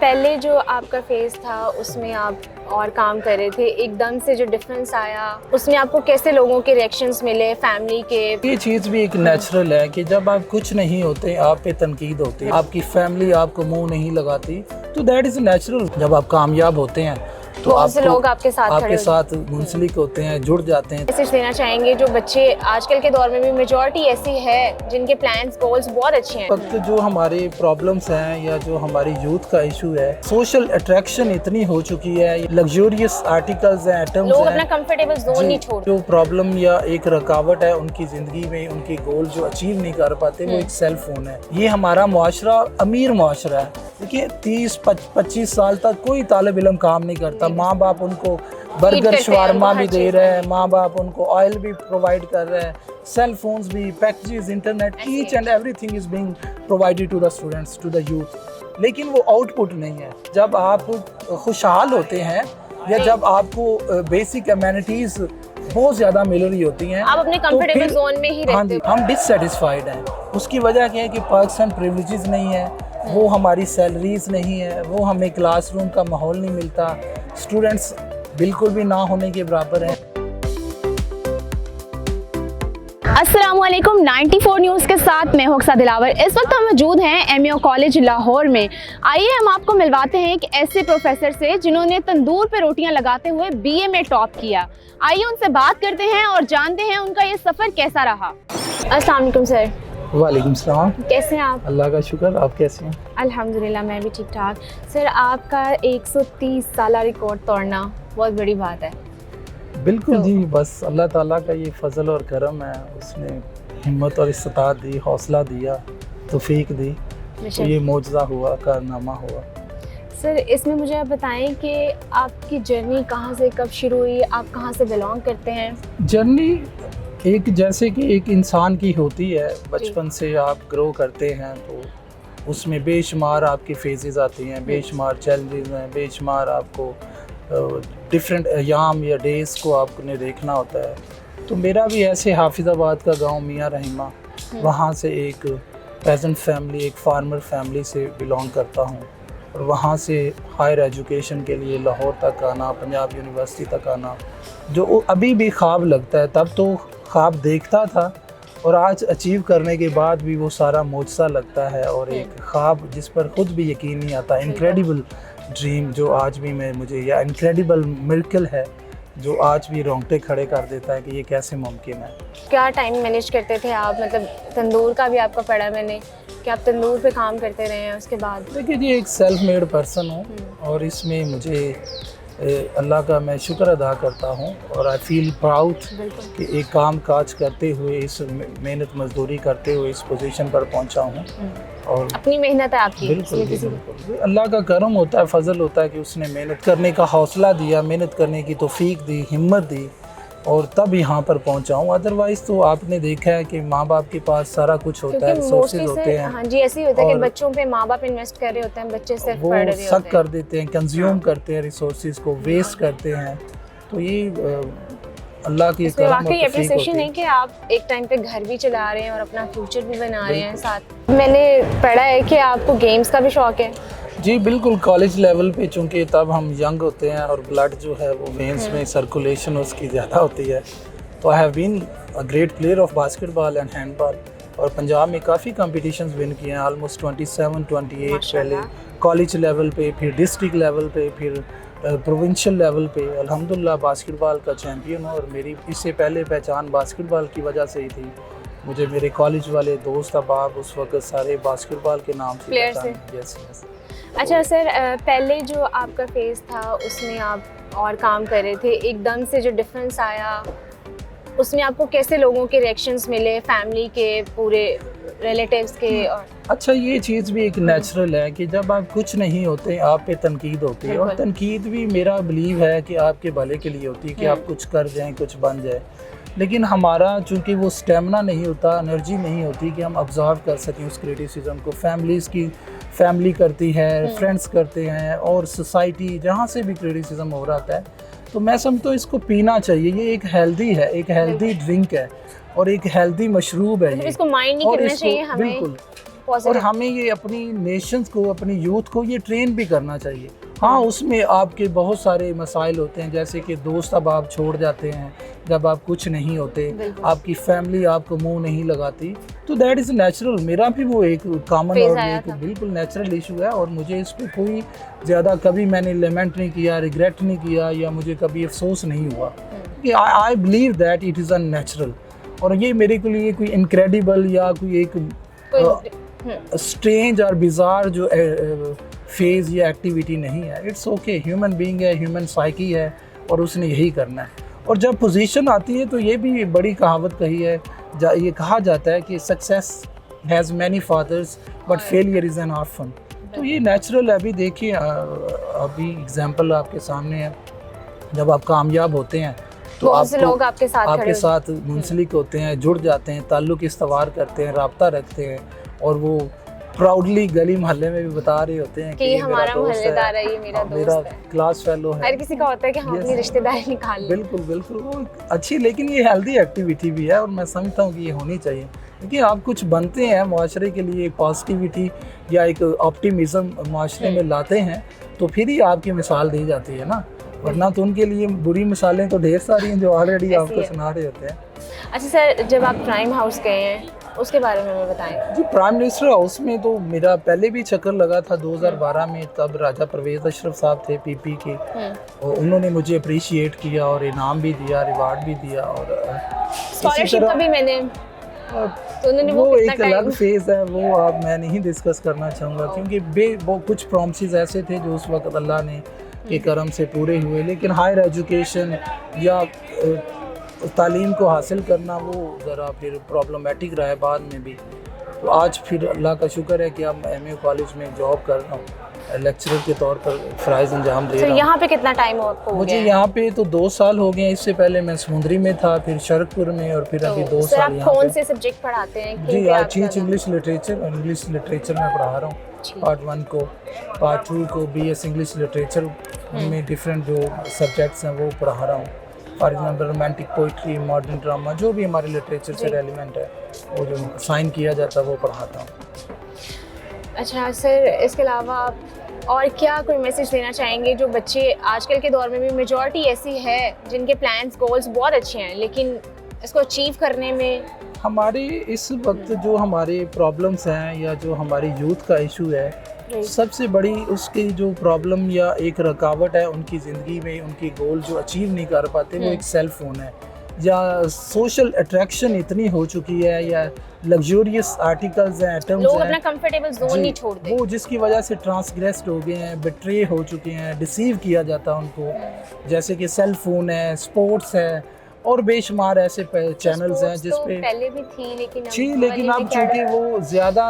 पहले जो आपका फेज़ था उसमें आप और काम कर रहे थे, एकदम से जो डिफरेंस आया उसमें आपको कैसे लोगों के रिएक्शंस मिले, फैमिली के? ये चीज़ भी एक नेचुरल है कि जब आप कुछ नहीं होते आप पे तनकीद होती है, आपकी फैमिली आपको मुंह नहीं लगाती, तो दैट इज़ नेचुरल। जब आप कामयाब होते हैं तो बहुत से लोग आपके साथ मुंसलिक होते हैं, जुड़ जाते हैं। मैसेज देना चाहेंगे जो बच्चे आजकल के दौर में भी मेजॉरिटी ऐसी है जिनके प्लान्स गोल्स बहुत अच्छे हैं? वक्त जो हमारे प्रॉब्लम्स हैं या जो हमारी यूथ का इशू है, सोशल अट्रैक्शन इतनी हो चुकी है, लग्जूरियस आर्टिकल्स हैं, आइटम्स लोग हैं, अपना कंफर्टेबल जोन नहीं छोड़। जो प्रॉब्लम या एक रुकावट है उनकी ज़िंदगी में, उनके गोल जो अचीव नहीं कर पाते, वो एक सेल फोन है। ये हमारा मुआशरा अमीर मुआशरा है। देखिए 30-25 साल तक कोई तालिब इल्म काम नहीं करता, माँ बाप उनको बर्गर शवारमा भी दे रहे हैं, माँ बाप उनको ऑयल भी प्रोवाइड कर रहे हैं, सेल फोन्स भी, packages, internet, each and everything is being provided to the students, to the youth. लेकिन वो आउटपुट नहीं है। जब आप खुशहाल होते हैं या जब आपको बेसिक अमेनिटीज़ बहुत ज़्यादा मिल रही होती हैं, आप अपने कंफर्टेबल जोन में ही रहते हो। हाँ जी, हम डिससेटिस्फाइड हैं। उसकी वजह क्या है कि पाकिस्तान प्रिविलेजेस नहीं है, वो हमारी सैलरीज नहीं है, वो हमें क्लासरूम का माहौल नहीं मिलता, स्टूडेंट्स बिल्कुल भी ना होने के बराबर हैं। अस्सलामुअलैकुम, 94 न्यूज़ के साथ मैं होक्सा दिलावर। इस वक्त हम मौजूद हैं एमईओ कॉलेज लाहौर में। आइए हम आपको मिलवाते हैं एक ऐसे प्रोफेसर से जिन्होंने तंदूर पे रोटियां लगाते हुए बीए में टॉप किया। आइए उनसे बात करते हैं और जानते हैं उनका ये सफ़र कैसा रहा। अस्सलाम वालेकुम सर। वालेकुम सलाम। कैसे हैं आप? अल्लाह का शुक्र, आप कैसे हैं? अल्हम्दुलिल्लाह, मैं भी ठीक ठाक। सर, आपका 130 साल रिकॉर्ड तोड़ना बहुत बड़ी बात है। बिल्कुल जी, बस अल्लाह ताला का ये फजल और करम है, उसने हिम्मत और इस्तात दी, हौसला दिया, तौफीक दी, तो ये मौजज़ा हुआ, कारनामा हुआ। सर, इसमें मुझे आप बताएं कि आपकी जर्नी कहाँ से कब शुरू हुई, आप कहाँ से बिलोंग करते हैं? जर्नी एक जैसे कि एक इंसान की होती है, बचपन से आप ग्रो करते हैं तो उसमें बेशुमार आपकी फेजेस आती हैं, बेशुमार चैलेंजेस हैं, बेशुमार आपको डिफरेंट अयाम या डेज़ को आपने देखना होता है। तो मेरा भी ऐसे हाफिज़ाबाद का गांव मियाँ रहीमा, वहाँ से एक पेजेंट फैमिली, एक फार्मर फैमिली से बिलोंग करता हूँ, और वहाँ से हायर एजुकेशन के लिए लाहौर तक आना, पंजाब यूनिवर्सिटी तक आना, जो अभी भी ख्वाब लगता है, तब तो ख्वाब देखता था और आज अचीव करने के बाद भी वो सारा मोजसा लगता है, और एक ख्वाब जिस पर ख़ुद भी यकीन नहीं आता, इनक्रेडिबल ड्रीम जो आज भी मुझे या इनक्रेडिबल मिरेकल है जो आज भी रोंगटे खड़े कर देता है कि ये कैसे मुमकिन है। क्या टाइम मैनेज करते थे आप? मतलब तंदूर का भी आपका पढ़ा मैंने कि आप तंदूर पे काम करते रहे हैं उसके बाद? देखिए जी, एक सेल्फ मेड पर्सन हूँ और इसमें मुझे अल्लाह का मैं शुक्र अदा करता हूँ, और आई फील प्राउड कि एक काम काज करते हुए, इस मेहनत मजदूरी करते हुए इस पोजीशन पर पहुँचा हूँ। और अपनी मेहनत है आपकी? बिल्कुल अल्लाह का करम होता है, फजल होता है कि उसने मेहनत करने का हौसला दिया, मेहनत करने की तौफीक दी, हिम्मत दी, और तब यहाँ पर पहुँचा हूँ। अदरवाइज़ तो आपने देखा है कि माँ बाप के पास सारा कुछ होता है, रिसोर्सेज होते हैं। हाँ जी, ऐसे ही होता है कि बच्चों पे माँ बाप इन्वेस्ट कर रहे होते हैं, बच्चे सिर्फ पढ़ रहे होते हैं, सक कर देते हैं, कंज्यूम करते हैं, रिसोर्सेज को वेस्ट करते हैं। तो ये अल्लाह की वाकई एप्रिसिएशन है कि आप एक टाइम पे घर भी चला रहे हैं और अपना फ्यूचर भी बना रहे हैं साथ। मैंने पढ़ा है कि आपको गेम्स का भी शौक है। जी बिल्कुल, कॉलेज लेवल पे चूँकि तब हम यंग होते हैं और ब्लड जो है वो वेन्स में सर्कुलेशन उसकी ज़्यादा होती है, तो I have been a great player of basketball and handball, और पंजाब में काफ़ी कॉम्पिटिशन्स विन किए हैं, ऑलमोस्ट 27-28 पहले कॉलेज लेवल पे, फिर डिस्ट्रिक्ट लेवल पे, फिर प्रोविंशियल लेवल पे। अल्हम्दुलिल्लाह बास्केटबॉल का चैम्पियन हूँ, और मेरी इससे पहले पहचान बास्केटबॉल की वजह से ही थी। मुझे मेरे कॉलेज वाले दोस्त अहबाब उस वक्त सारे बास्केटबॉल के नाम से पहचानते। यस। अच्छा सर, पहले जो आपका फेज़ था उसमें आप और काम कर रहे थे, एकदम से जो डिफरेंस आया उसमें आपको कैसे लोगों के रिएक्शंस मिले, फैमिली के, पूरे रिलेटिव्स के? और अच्छा, ये चीज़ भी एक नेचुरल है कि जब आप कुछ नहीं होते आप पे तनकीद होती है, और तनकीद भी मेरा बिलीव है कि आपके भले के लिए होती है कि आप कुछ कर जाएं, कुछ बन जाए। लेकिन हमारा चूँकि वो स्टेमिना नहीं होता, एनर्जी नहीं होती कि हम ऑब्जर्व कर सकें उस क्रिटिसिज्म को। फैमिली करती है, फ्रेंड्स करते हैं, और सोसाइटी जहाँ से भी क्रिटिसिज्म हो रहा है, तो मैं समझता हूँ इसको पीना चाहिए। ये एक हेल्दी है, एक हेल्दी ड्रिंक है, और एक हेल्दी मशरूब है। इसको माइंड नहीं करना चाहिए हमें। बिल्कुल, और Positive. हमें ये अपनी नेशंस को, अपनी यूथ को ये ट्रेन भी करना चाहिए। हाँ, उसमें आपके बहुत सारे मसाइल होते हैं, जैसे कि दोस्त अब आप छोड़ जाते हैं जब आप कुछ नहीं होते, बिल्कुल। आपकी फैमिली आपको मुंह नहीं लगाती, तो दैट इज़ नेचुरल। मेरा भी वो एक कॉमन Phase और आया एक था। बिल्कुल नेचुरल इशू है, और मुझे इस पर कोई ज़्यादा कभी मैंने लेमेंट नहीं किया, रिग्रेट नहीं किया, या मुझे कभी अफसोस नहीं हुआ कि I believe that it is a natural. और ये मेरे के लिए कोई इनक्रेडिबल या कोई एक स्ट्रेंज और बिजार जो फेज़ या एक्टिविटी नहीं है। इट्स ओके, ह्यूमन बीइंग है, ह्यूमन साइकी है, और उसने यही करना है। और जब पोजीशन आती है तो ये भी बड़ी कहावत कही है, ये कहा जाता है कि success has many fathers but failure is an orphan. तो ये नेचुरल है। अभी देखिए, अभी एग्जांपल आपके सामने है, जब आप कामयाब होते हैं तो बहुत से लोग आपके साथ खड़े आपके हो साथ मुंसलिक होते हैं, जुड़ जाते हैं, ताल्लुक़ इस्तवार करते हैं, राब्ता रखते हैं, और वो प्राउडली गली मोहल्ले में भी बता रहे होते हैं कि ये मेरा हमारा दोस्त मोहल्लेदार है, ये मेरा मेरा दोस्त है। क्लास फेलो है। हर किसी का होता है कि हम Yes. अपनी रिश्तेदारी निकाल लें। बिल्कुल बिल्कुल, वो अच्छी, लेकिन ये हेल्दी एक्टिविटी भी है, और मैं समझता हूँ कि ये होनी चाहिए, क्योंकि आप कुछ बनते हैं माशरे के लिए, पॉजिटिविटी या एक ऑप्टिमिज़म माशरे में लाते हैं, तो फिर ही आपकी मिसाल दी जाती है ना, वरना तो उनके लिए बुरी मिसालें तो ढेर सारी हैं जो ऑलरेडी ऐसी आपको है। सुना रहे होते हैं। अच्छा सर, जब आप प्राइम हाउस गए हैं उसके बारे में हमें बताएं। जो प्राइम मिनिस्टर हाउस में तो मेरा पहले भी चक्कर लगा था 2012 में, तब राजा परवेज़ अशरफ साहब थे पीपी के, और उन्होंने मुझे अप्रिशिएट किया और इनाम भी दिया, रिवार्ड भी दिया, और स्कॉलरशिप का भी मैंने, तो उन्होंने वो कितना एक अलग टाइम, फेज़ है, वो अब मैं नहीं डिस्कस करना चाहूँगा, क्योंकि वो कुछ प्रॉमिसेस ऐसे थे जो उस वक्त अल्लाह ने के करम से पूरे हुए, लेकिन हायर एजुकेशन या तालीम को हासिल करना वो ज़रा फिर प्रॉब्लमेटिक रहा है बाद में भी। तो आज फिर अल्लाह का शुक्र है कि अब एमए कॉलेज में जॉब कर रहा हूँ, लेक्चरर के तौर पर फ़राइज़ अंजाम दे सर रहा हूँ। यहाँ पे कितना टाइम आपको हो मुझे गया है? यहाँ पे तो 2 साल हो गए हैं। इससे पहले मैं समुंदरी में था, फिर शरकपुर में, और फिर अभी 2 सर साल आप यहाँ कौन पे। से सब्जेक्ट पढ़ाते हैं? जी, किन पे आई आप टीच ज़्यादा- इंग्लिश लिटरेचर में पढ़ा रहा हूँ। पार्ट 1 को, पार्ट 2 को BS इंग्लिश लिटरेचर में डिफरेंट जो सब्जेक्ट्स हैं वो पढ़ा रहा हूँ। For example romantic poetry, modern drama, जो भी हमारे लिटरेचर से रेलिवेंट है, वो जो साइन किया जाता है वो पढ़ाता हूँ। अच्छा सर, इसके अलावा आप और क्या कोई मैसेज देना चाहेंगे? जो बच्चे आजकल के दौर में भी मेजॉरिटी ऐसी है जिनके प्लान्स गोल्स बहुत अच्छे हैं, लेकिन इसको अचीव करने में हमारे इस वक्त जो हमारे प्रॉब्लम्स हैं या जो हमारी यूथ का इशू है, सबसे बड़ी उसकी जो प्रॉब्लम या एक रुकावट है उनकी ज़िंदगी में, उनकी गोल जो अचीव नहीं कर पाते, वो एक सेल फ़ोन है, या सोशल अट्रैक्शन इतनी हो चुकी है, या लग्जूरियस आर्टिकल्स हैं, लोग एटम्स अपना हैं कंफर्टेबल जोन जी, नहीं छोड़ते। वो जिसकी वजह से ट्रांसग्रेस्ड हो गए हैं, बिट्रे हो चुके हैं, डिसीव किया जाता है उनको, जैसे कि सेल फोन है, स्पोर्ट्स है, और बेशुमार ऐसे चैनल्स हैं जिस पे पहले भी थी, लेकिन लेकिन अब चूँकि वो ज़्यादा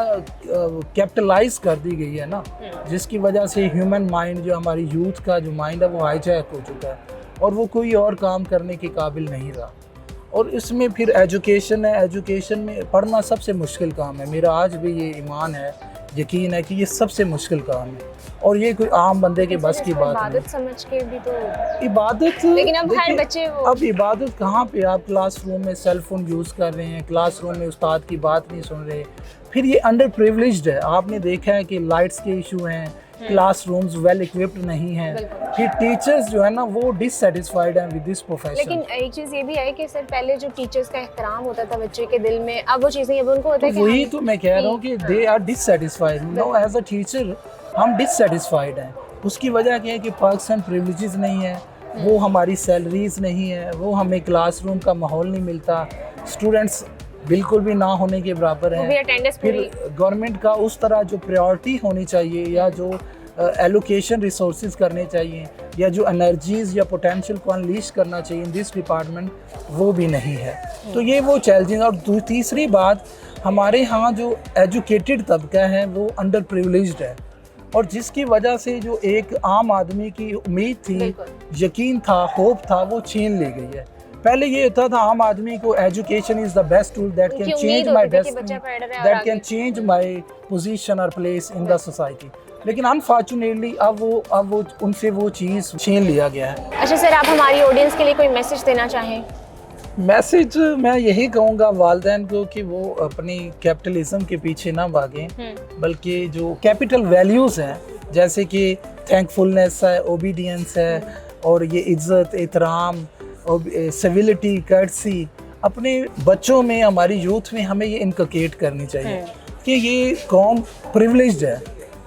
कैपिटलाइज कर दी गई है ना, जिसकी वजह से ह्यूमन माइंड, जो हमारी यूथ का जो माइंड है, वो हाईजैक हो चुका है, और वो कोई और काम करने के काबिल नहीं रहा। और इसमें फिर एजुकेशन है, एजुकेशन में पढ़ना सबसे मुश्किल काम है। मेरा आज भी ये ईमान है, यकीन है कि ये सबसे मुश्किल काम है, और ये कोई आम बंदे के बस की बात नहीं। इबादत समझ के भी तो इबादत, लेकिन अब हर देखिए, बच्चे वो अब इबादत कहाँ पे? आप क्लासरूम में सेल फोन यूज़ कर रहे हैं, क्लासरूम में उस्ताद की बात नहीं सुन रहे, फिर ये अंडर प्रिविलेज्ड है। आपने देखा है कि लाइट्स के इशू हैं, क्लासरूम्स वेल इक्विप्ड नहीं हैं, फिर टीचर्स जो है ना वो डिससेटिस्फाइड हैं विद दिस प्रोफेशन। लेकिन एक चीज़ ये भी है कि सर पहले जो टीचर्स का एहतराम होता था बच्चे के दिल में, अब वो चीज़ें, अब उनको होता है कि वही तो मैं कह रहा हूँ कि they are dissatisfied. No, as a teacher हम डिससेटिस्फाइड हैं। उसकी वजह क्या है कि पर्क्स एंड प्रिविलेजेस नहीं है, वो हमारी सैलरीज नहीं है, वो हमें क्लासरूम का माहौल नहीं मिलता, स्टूडेंट्स बिल्कुल भी ना होने के बराबर वो भी हैं। अटेंडेंस फिर पूरी गवर्नमेंट का उस तरह जो प्रायोरिटी होनी चाहिए, या जो एलोकेशन रिसोर्सेज करने चाहिए, या जो एनर्जीज या पोटेंशियल को अनलीश करना चाहिए इन दिस डिपार्टमेंट, वो भी नहीं है। तो ये वो चैलेंजेस। और तीसरी बात, हमारे यहाँ जो एजुकेटेड तबका है वो अंडर प्रिविलेज्ड है, और जिसकी वजह से जो एक आम आदमी की उम्मीद थी, यकीन था, होप था, वो छीन ली गई है। पहले ये होता था आम आदमी को education is the best tool that can change my destiny, that can change my position और प्लेस इन द सोसाइटी, लेकिन अनफॉर्चुनेटली अब वो उनसे वो चीज़ छीन लिया गया है। अच्छा सर, आप हमारी ऑडियंस के लिए कोई मैसेज देना चाहें? मैसेज मैं यही कहूँगा वालिदैन को कि वो अपनी कैपिटलिज्म के पीछे ना भागें, बल्कि जो कैपिटल वैल्यूज़ हैं जैसे कि थैंकफुलनेस है, ओबीडियंस है, और ये इज़्ज़त, एहतराम और सिविलिटी, कर्टसी, अपने बच्चों में, हमारी यूथ में हमें ये इनकलकेट करनी चाहिए कि ये कौम प्रिविलेज्ड है,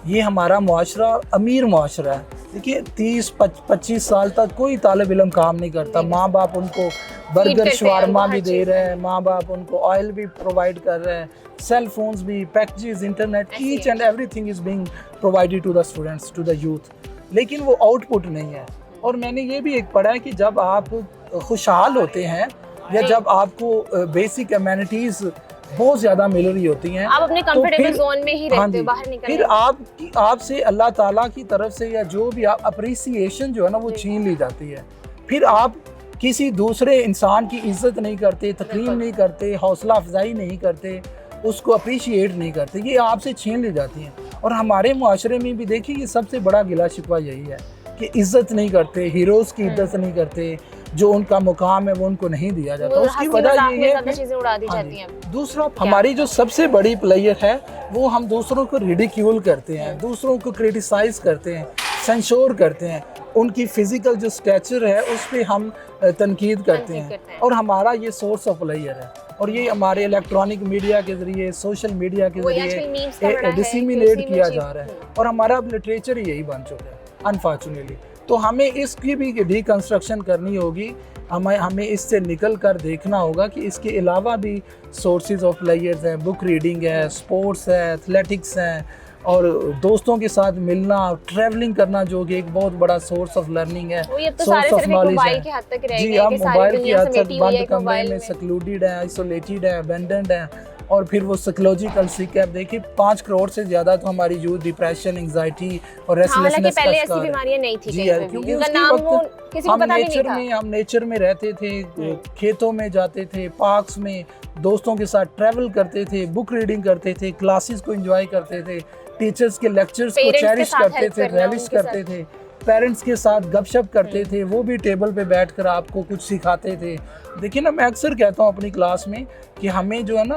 ये हमारा मुआशरा अमीर मुआशरा है। देखिए 30-25 साल तक कोई तालिब इल्म काम नहीं करता, माँ बाप उनको बर्गर शवारमा भी दे रहे हैं, माँ बाप उनको ऑयल भी प्रोवाइड कर रहे हैं, सेल फोन्स भी, packages, internet, each and everything is being provided to the students, to the youth, लेकिन वो आउटपुट नहीं है। और मैंने ये भी एक पढ़ा है कि जब आप खुशहाल होते हैं या जब आपको बेसिक अमेनिटीज़ बहुत ज़्यादा मिल रही होती हैं, आप अपने कंफर्टेबल जोन में ही रहते हो, बाहर निकल, फिर आपसे अल्लाह ताला की तरफ से या जो भी आप अप्रिसिएशन जो है ना वो छीन ली जाती है। फिर आप किसी दूसरे इंसान की इज्जत नहीं करते, तकरीम नहीं करते, हौसला अफजाई नहीं करते, उसको अप्रिशिएट नहीं करते, ये आपसे छीन ली जाती हैं। और हमारे मुआशरे में भी देखिए ये सबसे बड़ा गिला शिकवा यही है कि इज्जत नहीं करते, हीरोज़ की इज्जत नहीं करते, जो उनका मुकाम है वो उनको नहीं दिया जाता। उसकी वजह ये है कि उड़ा दी जाती हैं। दूसरा, हमारी जो सबसे बड़ी प्लेयर है वो हम दूसरों को रिडिक्यूल करते हैं, दूसरों को क्रिटिसाइज करते हैं, सेंसोर करते हैं, उनकी फिजिकल जो स्टैचर है उस पर हम तनकीद करते हैं, और हमारा ये सोर्स ऑफ प्लेयर है। और ये हमारे इलेक्ट्रॉनिक मीडिया के ज़रिए, सोशल मीडिया के ज़रिए डिसिमिनेट किया जा रहा है, और हमारा लिटरेचर यही बन चुका है अनफॉर्चुनेटली। तो हमें इसकी भी डिकंस्ट्रक्शन करनी होगी, हमें इससे निकल कर देखना होगा कि इसके अलावा भी सोर्सेज ऑफ प्लेयर्स हैं, बुक रीडिंग है, स्पोर्ट्स है, एथलेटिक्स हैं, और दोस्तों के साथ मिलना, ट्रैवलिंग करना जो कि एक बहुत बड़ा सोर्स ऑफ लर्निंग है, सोर्स ऑफ नॉलेज है। जी, हम मोबाइल की हद तक बंद कमरे में सेक्लूडेड हैं, आइसोलेटेड हैं, अबेंडेंड हैं, और फिर वो साइकोलॉजिकल सिक है। देखिए 5 करोड़ से ज़्यादा तो हमारी यूथ डिप्रेशन, एंजाइटी और रेस्टलेसनेस का पहले ऐसी बीमारियां नहीं थी, जी क्योंकि हम नेचर में रहते थे, खेतों में जाते थे, पार्क्स में दोस्तों के साथ ट्रैवल करते थे, बुक रीडिंग करते थे, क्लासेस को एंजॉय करते थे, टीचर्स के लेक्चर्स को चेरिश करते थे, रेलिश करते थे, पेरेंट्स के साथ गपशप करते थे, वो भी टेबल पे बैठकर आपको कुछ सिखाते थे। देखिए ना, मैं अक्सर कहता हूँ अपनी क्लास में कि हमें जो है ना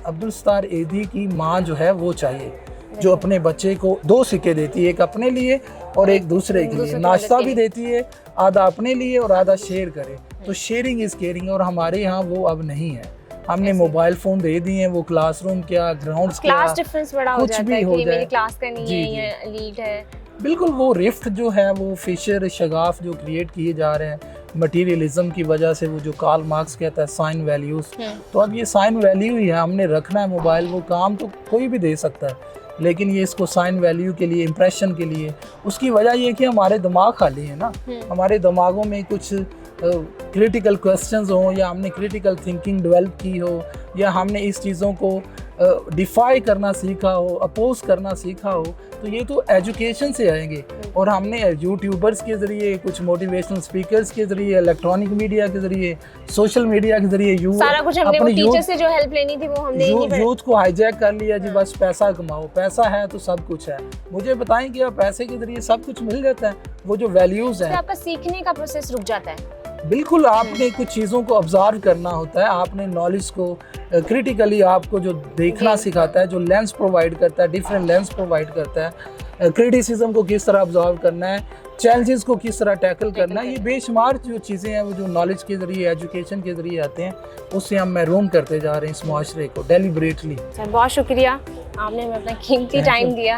अब्दुल सत्तार एधी की माँ जो है वो चाहिए, जो अपने बच्चे को 2 सिक्के देती है, एक अपने लिए और एक दूसरे के लिए, नाश्ता भी देती है, आधा अपने लिए और आधा शेयर करे। तो शेयरिंग इज़ केयरिंग, और हमारे यहाँ वो अब नहीं है। हमने मोबाइल फोन दे दिए हैं, वो क्लासरूम क्या, ग्राउंड्स क्या, क्लास डिफरेंस बड़ा हो जाता है कि मेरी क्लास का नहीं है, ये एलीट है। बिल्कुल, वो रिफ्ट जो है, वो फिशर शगाफ जो क्रिएट किए जा रहे हैं मटीरियलिज्म की वजह से, वो जो कार्ल मार्क्स कहता है साइन वैल्यूज़, तो अब ये साइन वैल्यू ही है, हमने रखना है मोबाइल, वो काम तो कोई भी दे सकता है, लेकिन ये इसको साइन वैल्यू के लिए, इंप्रेशन के लिए, उसकी वजह ये कि हमारे दिमाग खाली है ना, हमारे दिमागों में कुछ क्रिटिकल क्वेश्चंस हों, या हमने क्रिटिकल थिंकिंग डेवलप की हो, या हमने इस चीज़ों को डिफाई करना सीखा हो, अपोज करना सीखा हो, तो ये तो एजुकेशन से आएंगे। और हमने यूट्यूबर्स के ज़रिए, कुछ मोटिवेशनल स्पीकर्स के ज़रिए, इलेक्ट्रॉनिक मीडिया के ज़रिए, सोशल मीडिया के ज़रिए सारा कुछ हमने वो टीचर से जो हेल्प लेनी थी वो हमने यूथ को हाईजैक कर लिया जी, बस पैसा कमाओ, पैसा है तो सब कुछ है। मुझे बताएं कि आप पैसे के ज़रिए सब कुछ मिल जाता है, वो जो वैल्यूज़ हैं, आपका सीखने का प्रोसेस रुक जाता है। बिल्कुल, आपने कुछ चीज़ों को ऑब्जर्व करना होता है, आपने नॉलेज को क्रिटिकली आपको जो देखना सिखाता है, जो लेंस प्रोवाइड करता है, डिफरेंट लेंस प्रोवाइड करता है, क्रिटिसिज्म को किस तरह ऑब्जर्व करना है, चैलेंजेस को किस तरह टैकल करना है, ये बेशुमार जो चीज़ें हैं वो जो नॉलेज के ज़रिए, एजुकेशन के ज़रिए आते हैं, उससे हम महरूम करते जा रहे हैं इस मुआशरे को डेलिबरेटली। बहुत शुक्रिया, आपने हमें अपना कीमती टाइम दिया।